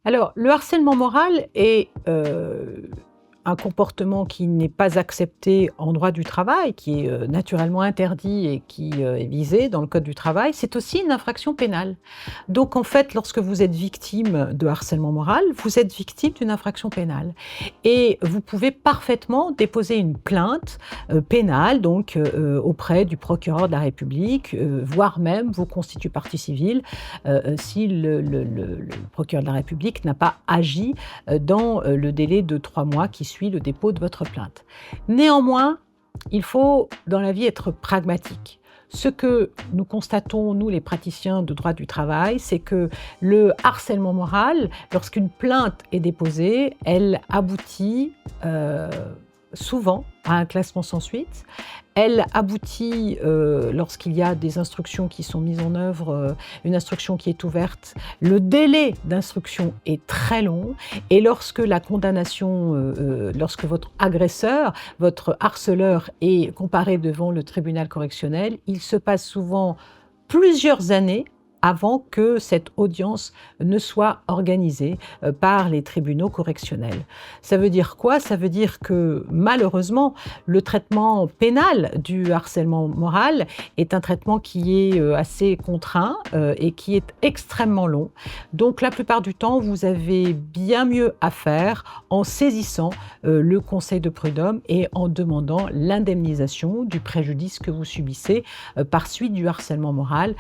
Alors, le harcèlement moral est, un comportement qui n'est pas accepté en droit du travail, qui est, naturellement interdit et qui, est visé dans le code du travail. C'est aussi une infraction pénale. Donc en fait, lorsque vous êtes victime de harcèlement moral, vous êtes victime d'une infraction pénale et vous pouvez parfaitement déposer une plainte, pénale donc, auprès du procureur de la République, voire même vous constituer partie civile, si le procureur de la République n'a pas agi, dans, le délai de 3 mois qui suit le dépôt de votre plainte. Néanmoins, il faut dans la vie être pragmatique. Ce que nous constatons, nous les praticiens de droit du travail, c'est que le harcèlement moral, lorsqu'une plainte est déposée, elle aboutit, souvent à un classement sans suite. Elle aboutit, lorsqu'il y a des instructions qui sont mises en œuvre, une instruction qui est ouverte, le délai d'instruction est très long et lorsque la condamnation, lorsque votre agresseur, votre harceleur est comparé devant le tribunal correctionnel, il se passe souvent plusieurs années avant que cette audience ne soit organisée, par les tribunaux correctionnels. Ça veut dire quoi? Ça veut dire que malheureusement, le traitement pénal du harcèlement moral est un traitement qui est, assez contraint, et qui est extrêmement long. Donc la plupart du temps, vous avez bien mieux à faire en saisissant, le conseil de prud'homme et en demandant l'indemnisation du préjudice que vous subissez, par suite du harcèlement moral,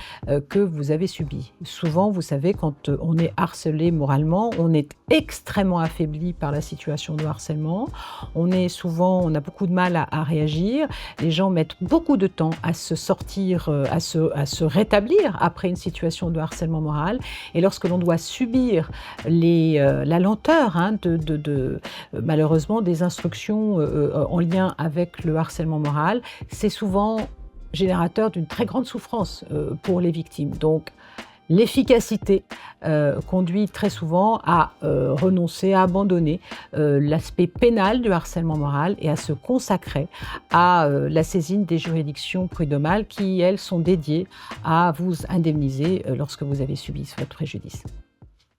que vous avez subi. Souvent, vous savez, quand, on est harcelé moralement, on est extrêmement affaibli par la situation de harcèlement. On a beaucoup de mal à réagir. Les gens mettent beaucoup de temps à se sortir, à se rétablir après une situation de harcèlement moral et lorsque l'on doit subir la lenteur, hein, malheureusement des instructions, en lien avec le harcèlement moral, c'est souvent générateur d'une très grande souffrance, pour les victimes. Donc l'efficacité, conduit très souvent à, renoncer, à abandonner, l'aspect pénal du harcèlement moral et à se consacrer à, la saisine des juridictions prud'homales qui, elles, sont dédiées à vous indemniser, lorsque vous avez subi votre préjudice.